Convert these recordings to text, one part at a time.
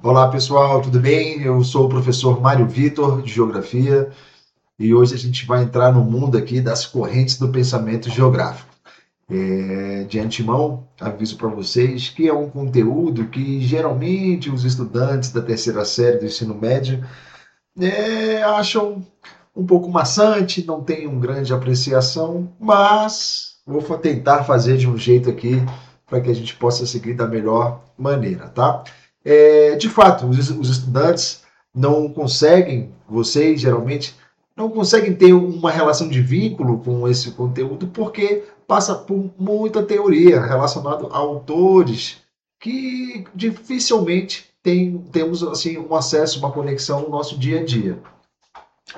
Olá pessoal, tudo bem? Eu sou o professor Mário Vitor, de Geografia, e hoje a gente vai entrar no mundo aqui das correntes do pensamento geográfico. De antemão, aviso para vocês que é um conteúdo que geralmente os estudantes da terceira série do ensino médio acham um pouco maçante, não tem uma grande apreciação, mas vou tentar fazer de um jeito aqui para que a gente possa seguir da melhor maneira, tá? De fato, os estudantes não conseguem, vocês geralmente, não conseguem ter uma relação de vínculo com esse conteúdo porque passa por muita teoria relacionada a autores que dificilmente temos assim um acesso, uma conexão no nosso dia a dia.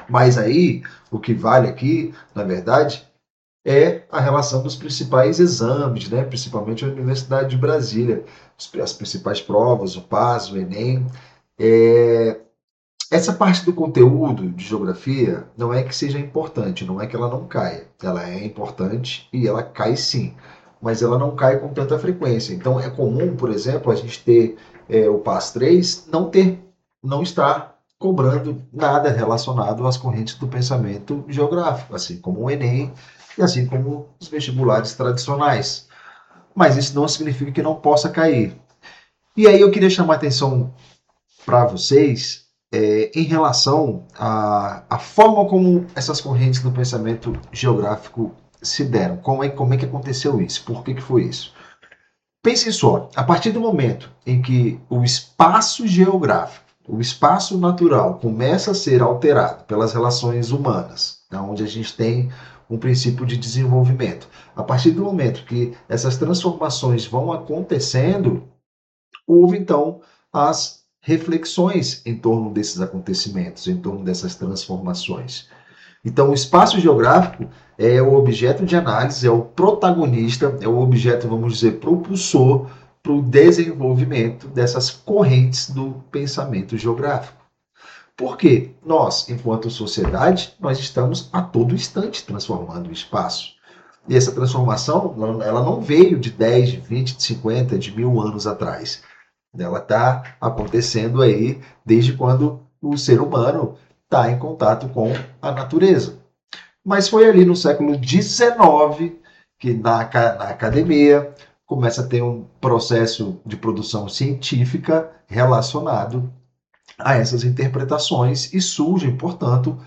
Mas aí, o que vale aqui, na verdade, é a relação dos principais exames, né? Principalmente a Universidade de Brasília, as principais provas, o PAS, o Enem. É, Essa parte do conteúdo de geografia não é que seja importante, não é que ela não caia. Ela é importante e ela cai sim, mas ela não cai com tanta frequência. Então é comum, por exemplo, a gente ter o PAS 3 não estar cobrando nada relacionado às correntes do pensamento geográfico, assim como o Enem e assim como os vestibulares tradicionais. Mas isso não significa que não possa cair. E aí eu queria chamar a atenção para vocês em relação à forma como essas correntes do pensamento geográfico se deram. Como é que aconteceu isso? Por que foi isso? Pensem só, a partir do momento em que o espaço geográfico, o espaço natural começa a ser alterado pelas relações humanas, né, onde a gente tem um princípio de desenvolvimento, a partir do momento que essas transformações vão acontecendo, houve então as reflexões em torno desses acontecimentos, em torno dessas transformações. Então, o espaço geográfico é o objeto de análise, é o protagonista, é o objeto, vamos dizer, propulsor para o desenvolvimento dessas correntes do pensamento geográfico. Por quê? Nós, enquanto sociedade, nós estamos a todo instante transformando o espaço. E essa transformação, ela não veio de 10, de 20, de 50, de 1000 anos atrás. Ela está acontecendo aí desde quando o ser humano está em contato com a natureza. Mas foi ali no século XIX que na academia começa a ter um processo de produção científica relacionado a essas interpretações e surgem, portanto,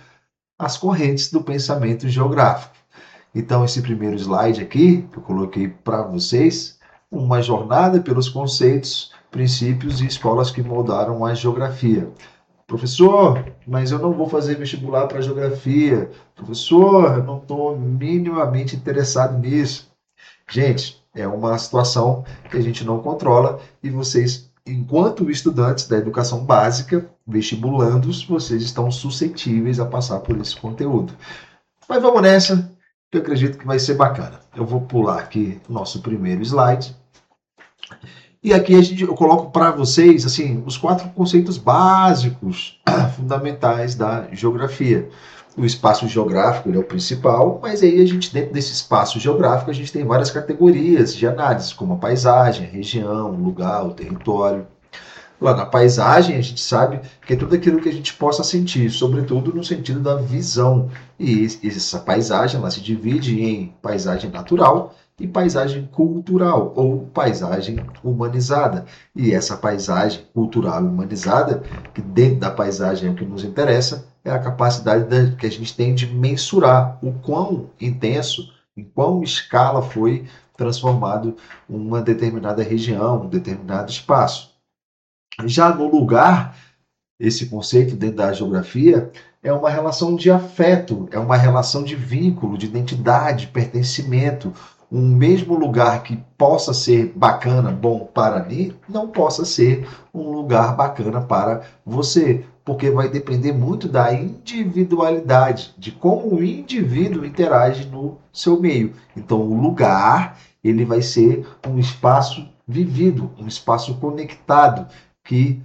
as correntes do pensamento geográfico. Então, esse primeiro slide aqui, que eu coloquei para vocês, uma jornada pelos conceitos, princípios e escolas que moldaram a geografia. Professor, mas eu não vou fazer vestibular para geografia. Professor, eu não estou minimamente interessado nisso. Gente, é uma situação que a gente não controla e vocês, enquanto estudantes da educação básica, vestibulandos, vocês estão suscetíveis a passar por esse conteúdo. Mas vamos nessa, que eu acredito que vai ser bacana. Eu vou pular aqui o nosso primeiro slide. E aqui eu coloco para vocês assim os 4 conceitos básicos, fundamentais da geografia. O espaço geográfico ele é o principal, mas aí a gente, dentro desse espaço geográfico, a gente tem várias categorias de análise, como a paisagem, a região, o lugar, o território. Lá na paisagem, a gente sabe que é tudo aquilo que a gente possa sentir, sobretudo no sentido da visão. E essa paisagem ela se divide em paisagem natural e paisagem cultural, ou paisagem humanizada. E essa paisagem cultural e humanizada, que dentro da paisagem é o que nos interessa, é a capacidade que a gente tem de mensurar o quão intenso, em quão escala foi transformado uma determinada região, um determinado espaço. Já no lugar, esse conceito dentro da geografia é uma relação de afeto, é uma relação de vínculo, de identidade, pertencimento. Um mesmo lugar que possa ser bacana, bom para mim, não possa ser um lugar bacana para você, porque vai depender muito da individualidade, de como o indivíduo interage no seu meio. Então, o lugar, ele vai ser um espaço vivido, um espaço conectado, que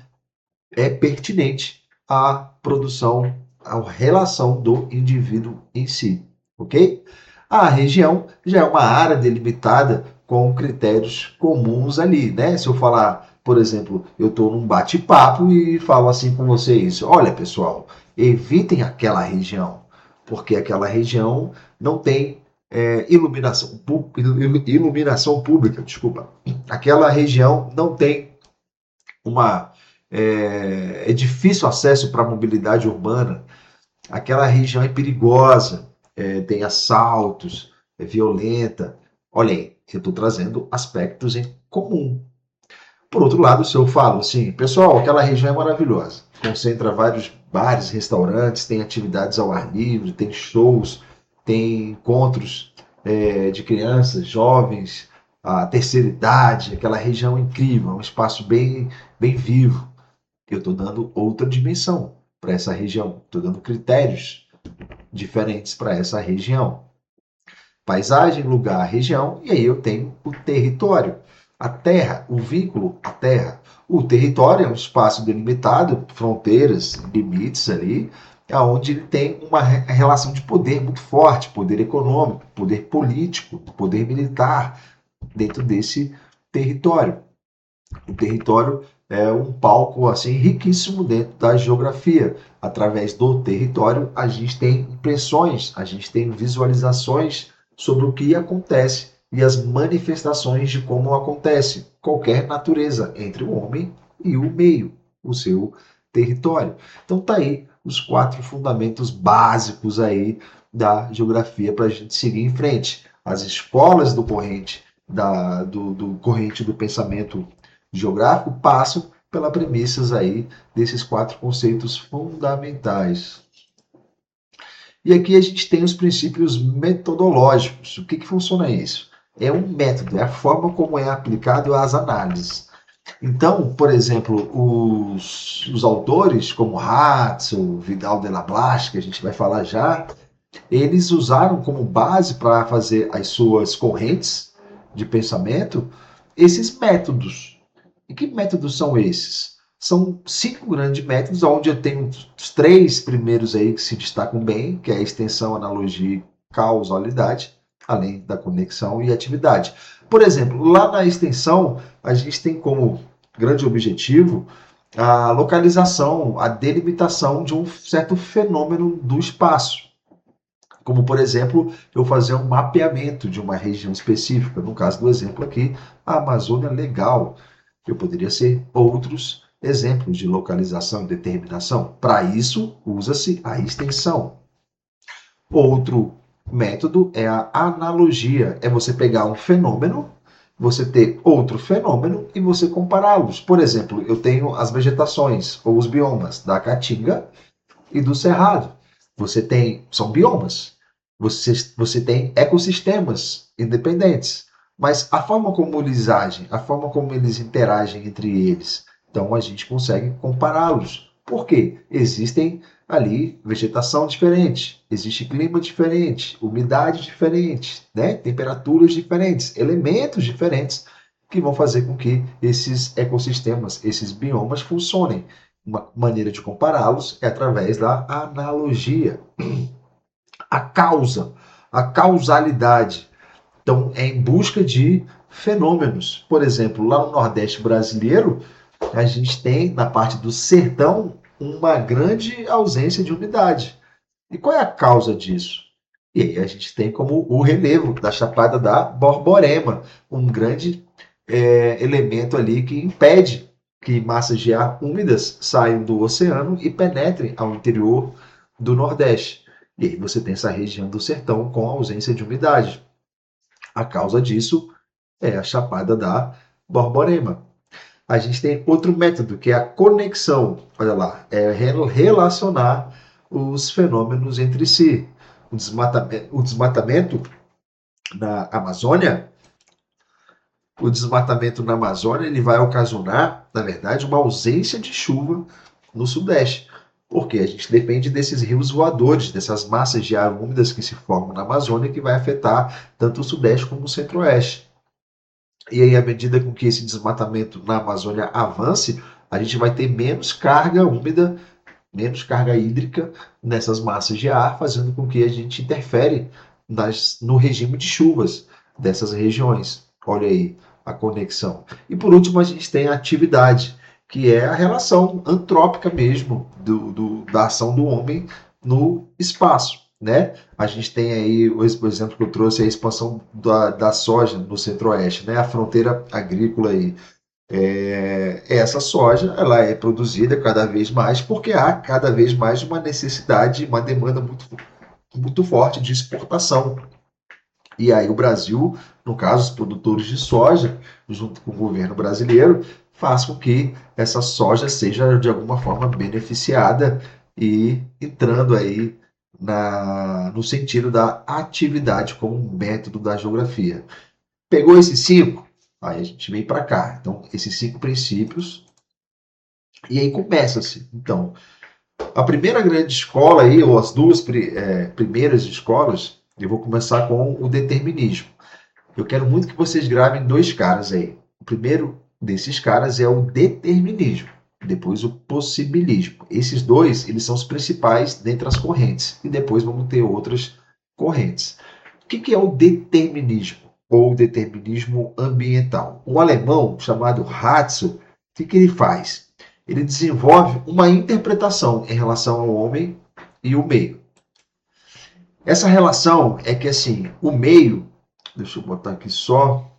é pertinente à produção, à relação do indivíduo em si, ok? A região já é uma área delimitada com critérios comuns ali, né? Se eu falar Por exemplo, eu estou num bate-papo e falo assim com vocês: olha, pessoal, evitem aquela região, porque aquela região não tem iluminação pública, desculpa. Aquela região não tem uma. É difícil acesso para a mobilidade urbana. Aquela região é perigosa, tem assaltos, é violenta. Olha aí, eu estou trazendo aspectos em comum. Por outro lado, se eu falo assim, pessoal, aquela região é maravilhosa, concentra vários bares, restaurantes, tem atividades ao ar livre, tem shows, tem encontros de crianças, jovens, a terceira idade, aquela região é incrível, é um espaço bem vivo. Eu estou dando outra dimensão para essa região, estou dando critérios diferentes para essa região. Paisagem, lugar, região, e aí eu tenho o território. A terra, o vínculo à terra. O território é um espaço delimitado, fronteiras, limites ali, onde ele tem uma relação de poder muito forte, poder econômico, poder político, poder militar dentro desse território. O território é um palco assim riquíssimo dentro da geografia. Através do território, a gente tem impressões, a gente tem visualizações sobre o que acontece e as manifestações de como acontece qualquer natureza entre o homem e o meio, o seu território. Então tá aí os 4 fundamentos básicos aí da geografia para a gente seguir em frente. As escolas do corrente do corrente do pensamento geográfico passam pelas premissas aí desses 4 conceitos fundamentais. E aqui a gente tem os princípios metodológicos. O que funciona isso? É um método, é a forma como é aplicado às análises. Então, por exemplo, os autores como Hatzel, Vidal de la Blache, que a gente vai falar já, eles usaram como base para fazer as suas correntes de pensamento esses métodos. E que métodos são esses? São 5 grandes métodos, onde eu tenho os 3 primeiros aí que se destacam bem, que é a extensão, analogia e causalidade, além da conexão e atividade. Por exemplo, lá na extensão, a gente tem como grande objetivo a localização, a delimitação de um certo fenômeno do espaço. Como, por exemplo, eu fazer um mapeamento de uma região específica. No caso do exemplo aqui, a Amazônia Legal. Eu poderia ser outros exemplos de localização e determinação. Para isso, usa-se a extensão. Outro método é a analogia. É você pegar um fenômeno, você ter outro fenômeno e você compará-los. Por exemplo, eu tenho as vegetações ou os biomas da Caatinga e do Cerrado. São biomas. Você tem ecossistemas independentes. Mas a forma como eles agem, a forma como eles interagem entre eles, então a gente consegue compará-los. Por quê? Existem ali vegetação diferente, existe clima diferente, umidade diferente, né? Temperaturas diferentes, elementos diferentes que vão fazer com que esses ecossistemas, esses biomas funcionem. Uma maneira de compará-los é através da analogia. A causa, a causalidade. Então, é em busca de fenômenos. Por exemplo, lá no Nordeste brasileiro, a gente tem, na parte do sertão, uma grande ausência de umidade. E qual é a causa disso? E aí a gente tem como o relevo da Chapada da Borborema, um grande elemento ali que impede que massas de ar úmidas saiam do oceano e penetrem ao interior do Nordeste. E aí você tem essa região do sertão com ausência de umidade. A causa disso é a Chapada da Borborema. A gente tem outro método, que é a conexão. Olha lá, é relacionar os fenômenos entre si. O desmatamento na Amazônia, ele vai ocasionar, na verdade, uma ausência de chuva no Sudeste. Porque a gente depende desses rios voadores, dessas massas de ar úmidas que se formam na Amazônia, que vai afetar tanto o Sudeste como o Centro-Oeste. E aí, à medida com que esse desmatamento na Amazônia avance, a gente vai ter menos carga úmida, menos carga hídrica nessas massas de ar, fazendo com que a gente interfere no regime de chuvas dessas regiões. Olha aí, a conexão. E por último, a gente tem a atividade, que é a relação antrópica mesmo da ação do homem no espaço, né? A gente tem aí o exemplo que eu trouxe, a expansão da soja no centro-oeste, né? A fronteira agrícola aí. Essa soja ela é produzida cada vez mais porque há cada vez mais uma necessidade, uma demanda muito forte de exportação. E aí o Brasil, no caso, os produtores de soja, junto com o governo brasileiro, faz com que essa soja seja de alguma forma beneficiada e entrando aí no sentido da atividade como um método da geografia. Pegou esses cinco? Aí a gente vem para cá. Então, esses cinco princípios. E aí começa-se. Então, a primeira grande escola aí, ou as duas primeiras escolas, eu vou começar com o determinismo. Eu quero muito que vocês gravem dois caras aí. O primeiro desses caras é o determinismo, depois o possibilismo. Esses dois, eles são os principais dentre as correntes. E depois vamos ter outras correntes. O que é o determinismo? Ou determinismo ambiental? Um alemão chamado Ratzel, o que ele faz? Ele desenvolve uma interpretação em relação ao homem e o meio. Essa relação é que, assim, o meio, deixa eu botar aqui só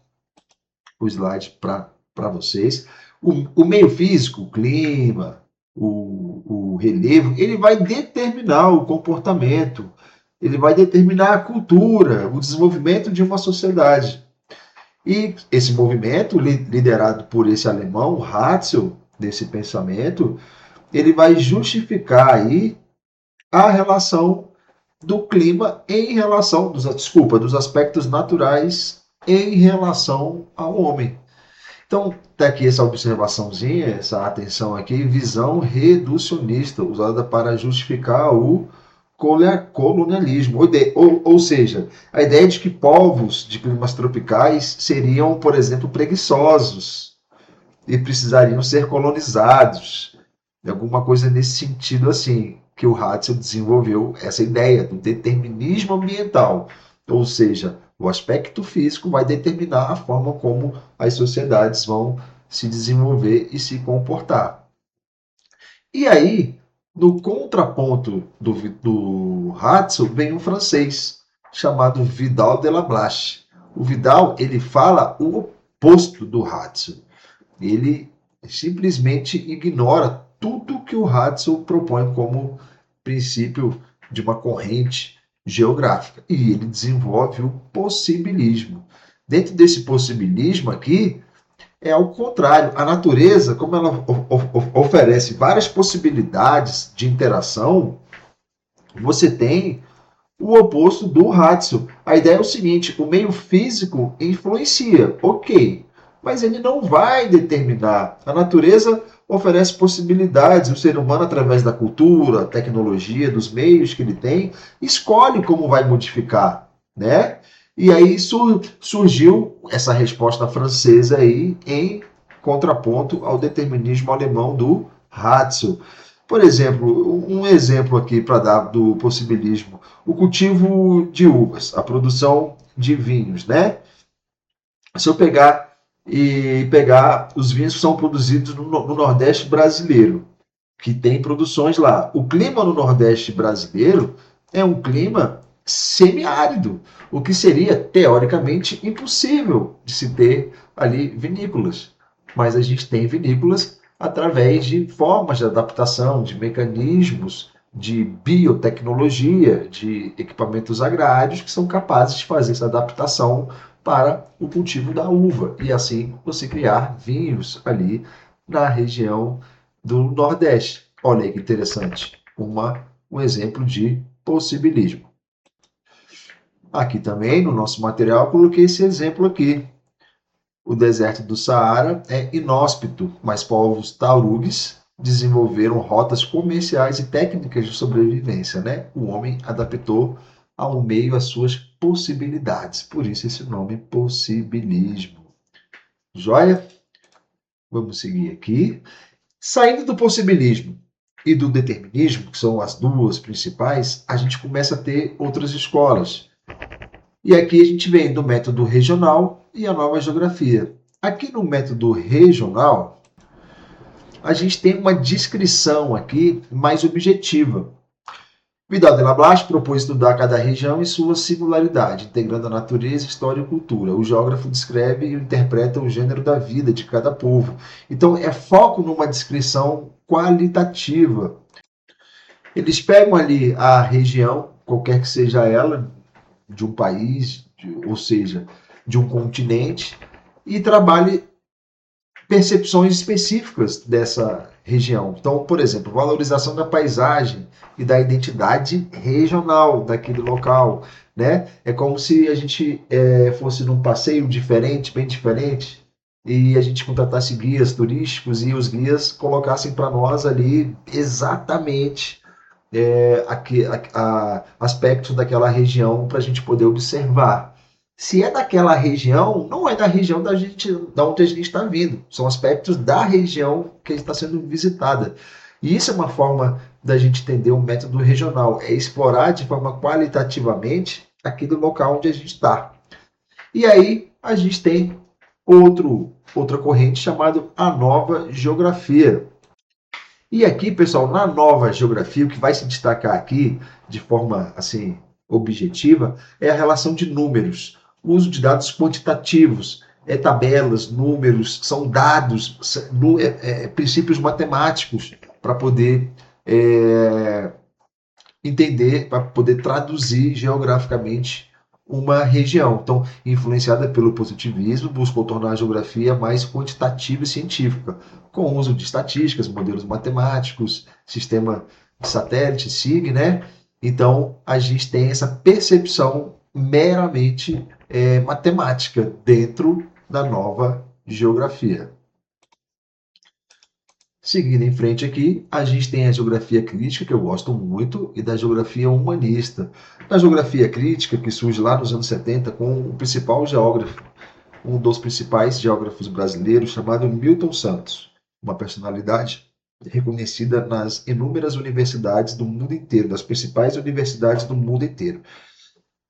o slide para vocês, o meio físico, o clima, o relevo, ele vai determinar o comportamento, ele vai determinar a cultura, o desenvolvimento de uma sociedade. E esse movimento, liderado por esse alemão, Ratzel, desse pensamento, ele vai justificar aí a relação do clima em relação, dos aspectos naturais em relação ao homem. Então, está aqui essa observaçãozinha, essa atenção aqui, visão reducionista, usada para justificar o colonialismo. Ou seja, a ideia de que povos de climas tropicais seriam, por exemplo, preguiçosos e precisariam ser colonizados. Alguma coisa nesse sentido assim, que o Ratzel desenvolveu essa ideia do determinismo ambiental. Ou seja, o aspecto físico vai determinar a forma como as sociedades vão se desenvolver e se comportar. E aí, no contraponto do Ratzel, vem um francês chamado Vidal de la Blache. O Vidal, ele fala o oposto do Ratzel. Ele simplesmente ignora tudo que o Ratzel propõe como princípio de uma corrente geográfica. E ele desenvolve o possibilismo. Dentro desse possibilismo aqui, é ao contrário. A natureza, como ela oferece várias possibilidades de interação, você tem o oposto do Ratzel. A ideia é o seguinte: o meio físico influencia, ok, mas ele não vai determinar. A natureza oferece possibilidades, o ser humano, através da cultura, tecnologia, dos meios que ele tem, escolhe como vai modificar, né? E aí surgiu essa resposta francesa aí em contraponto ao determinismo alemão do Ratzel. Por exemplo, um exemplo aqui para dar do possibilismo: o cultivo de uvas, a produção de vinhos, né? Se eu pegar os vinhos que são produzidos no Nordeste brasileiro, que tem produções lá. O clima no Nordeste brasileiro é um clima semiárido, o que seria teoricamente impossível de se ter ali vinícolas. Mas a gente tem vinícolas através de formas de adaptação, de mecanismos, de biotecnologia, de equipamentos agrários que são capazes de fazer essa adaptação para o cultivo da uva e assim você criar vinhos ali na região do Nordeste. Olha aí que interessante, um exemplo de possibilismo. Aqui também no nosso material coloquei esse exemplo aqui. O deserto do Saara é inóspito, mas povos taurugos desenvolveram rotas comerciais e técnicas de sobrevivência, né? O homem adaptou ao meio as suas possibilidades. Por isso esse nome possibilismo. Joia? Vamos seguir aqui. Saindo do possibilismo e do determinismo, que são as duas principais, a gente começa a ter outras escolas. E aqui a gente vem do método regional e a nova geografia. Aqui no método regional, a gente tem uma descrição aqui mais objetiva. Vidal de Lablache propôs estudar cada região e sua singularidade, integrando a natureza, história e cultura. O geógrafo descreve e interpreta o gênero da vida de cada povo. Então, é foco numa descrição qualitativa. Eles pegam ali a região, qualquer que seja ela, de um país, ou seja, de um continente, e trabalham percepções específicas dessa região. Então, por exemplo, valorização da paisagem e da identidade regional daquele local, né? É como se a gente fosse num passeio diferente, bem diferente, e a gente contratasse guias turísticos e os guias colocassem para nós ali exatamente aspectos daquela região para a gente poder observar. Se é daquela região, não é da região da onde a gente está vindo. São aspectos da região que está sendo visitada. E isso é uma forma da gente entender o método regional, é explorar de forma qualitativamente aquele local onde a gente está. E aí a gente tem outra corrente chamada a nova geografia. E aqui, pessoal, na nova geografia, o que vai se destacar aqui de forma assim objetiva é a relação de números, o uso de dados quantitativos, tabelas, números, são dados, princípios matemáticos para poder entender, para poder traduzir geograficamente uma região. Então, influenciada pelo positivismo, buscou tornar a geografia mais quantitativa e científica, com o uso de estatísticas, modelos matemáticos, sistema de satélite, SIG, né? Então, a gente tem essa percepção meramente matemática dentro da nova geografia. Seguindo em frente aqui, a gente tem a geografia crítica, que eu gosto muito, e da geografia humanista. Na geografia crítica, que surge lá nos anos 70, com o principal geógrafo, um dos principais geógrafos brasileiros, chamado Milton Santos, uma personalidade reconhecida nas inúmeras universidades do mundo inteiro, das principais universidades do mundo inteiro.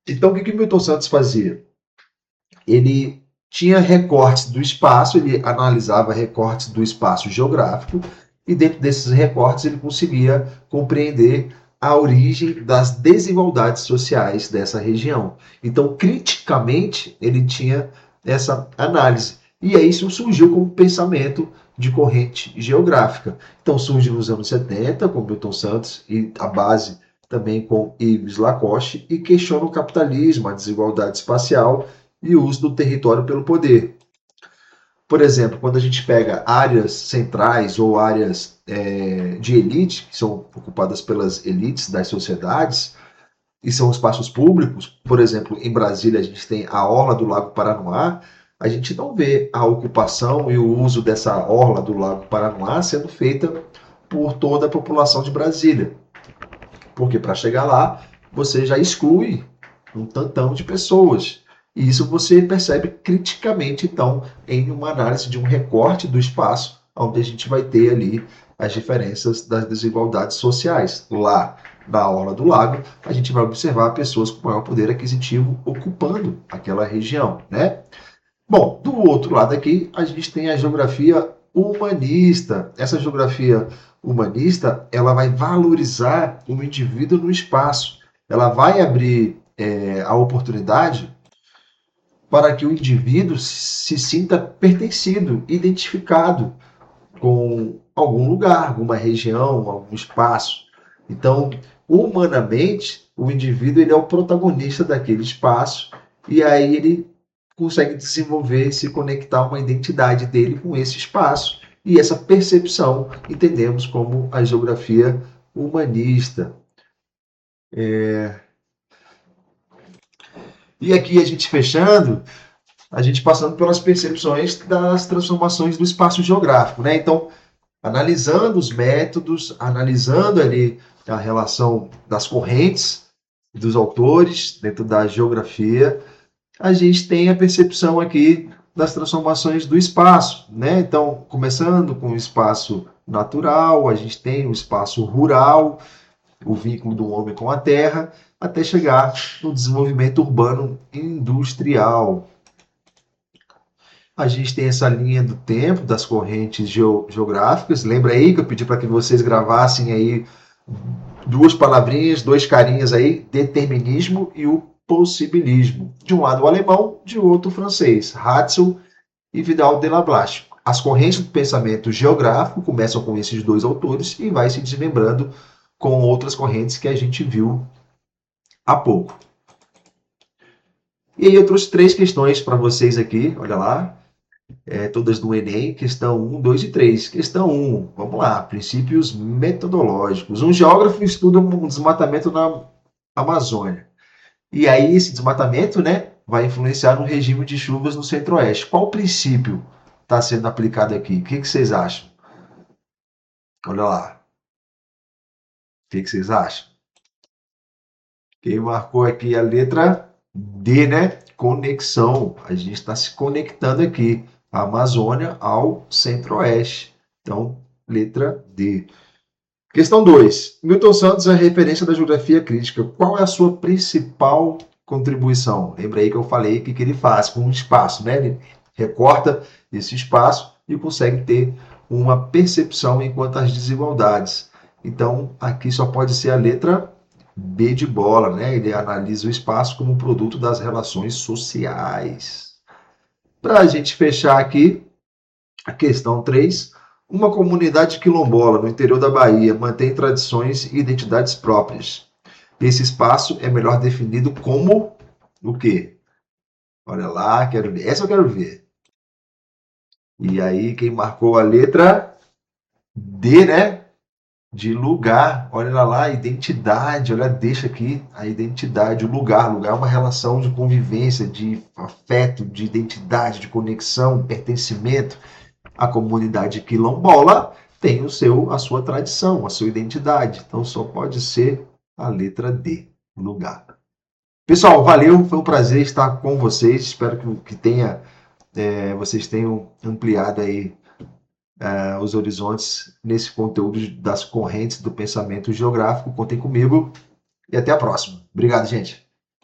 Então, o que Milton Santos fazia? Ele tinha recortes do espaço, ele analisava recortes do espaço geográfico e dentro desses recortes ele conseguia compreender a origem das desigualdades sociais dessa região. Então, criticamente, ele tinha essa análise. E aí isso surgiu como pensamento de corrente geográfica. Então, surge nos anos 70, com Milton Santos, e a base também com Yves Lacoste, e questiona o capitalismo, a desigualdade espacial e o uso do território pelo poder. Por exemplo, quando a gente pega áreas centrais ou áreas de elite, que são ocupadas pelas elites das sociedades, e são espaços públicos, por exemplo, em Brasília a gente tem a Orla do Lago Paranoá, a gente não vê a ocupação e o uso dessa Orla do Lago Paranoá sendo feita por toda a população de Brasília. Porque para chegar lá, você já exclui um tantão de pessoas. E isso você percebe criticamente, então, em uma análise de um recorte do espaço, onde a gente vai ter ali as diferenças das desigualdades sociais. Lá na Orla do Lago, a gente vai observar pessoas com maior poder aquisitivo ocupando aquela região, né? Bom, do outro lado aqui, a gente tem a geografia humanista. Essa geografia humanista, ela vai valorizar o indivíduo no espaço. Ela vai abrir a oportunidade para que o indivíduo se sinta pertencido, identificado com algum lugar, alguma região, algum espaço. Então, humanamente, o indivíduo ele é o protagonista daquele espaço e aí ele consegue desenvolver e se conectar uma identidade dele com esse espaço. E essa percepção entendemos como a geografia humanista. E aqui a gente fechando, a gente passando pelas percepções das transformações do espaço geográfico, né? Então, analisando os métodos, analisando ali a relação das correntes dos autores dentro da geografia, a gente tem a percepção aqui das transformações do espaço, né? Então, começando com o espaço natural, a gente tem o espaço rural, o vínculo do homem com a terra, até chegar no desenvolvimento urbano industrial. A gente tem essa linha do tempo das correntes geográficas. Lembra aí que eu pedi para que vocês gravassem aí duas palavrinhas, dois carinhas aí, determinismo e o possibilismo. De um lado o alemão, de outro o francês, Ratzel e Vidal de la Blache. As correntes do pensamento geográfico começam com esses dois autores e vai se desmembrando com outras correntes que a gente viu há pouco. E aí eu trouxe três questões para vocês aqui, olha lá, todas do Enem, questão 1, 2 e 3. Questão 1, vamos lá, princípios metodológicos. Um geógrafo estuda um desmatamento na Amazônia. E aí esse desmatamento, né, vai influenciar no regime de chuvas no Centro-Oeste. Qual princípio está sendo aplicado aqui? O que vocês acham? Olha lá. O que vocês acham? Quem marcou aqui a letra D, né? Conexão. A gente está se conectando aqui. A Amazônia ao Centro-Oeste. Então, letra D. Questão 2. Milton Santos é referência da geografia crítica. Qual é a sua principal contribuição? Lembra aí que eu falei que ele faz com um espaço, né? Ele recorta esse espaço e consegue ter uma percepção enquanto às desigualdades. Então, aqui só pode ser a letra B de bola, né? Ele analisa o espaço como produto das relações sociais. Para a gente fechar aqui, a questão 3. Uma comunidade quilombola no interior da Bahia mantém tradições e identidades próprias. Esse espaço é melhor definido como o quê? Olha lá, quero ver. Essa eu quero ver. E aí, quem marcou a letra D, né? De lugar. Olha lá, identidade. Olha, deixa aqui a identidade, o lugar. Lugar é uma relação de convivência, de afeto, de identidade, de conexão, pertencimento. A comunidade quilombola tem a sua tradição, a sua identidade. Então só pode ser a letra D, lugar. Pessoal, valeu, foi um prazer estar com vocês. Espero vocês tenham ampliado aí os horizontes nesse conteúdo das correntes do pensamento geográfico. Contem comigo e até a próxima. Obrigado, gente.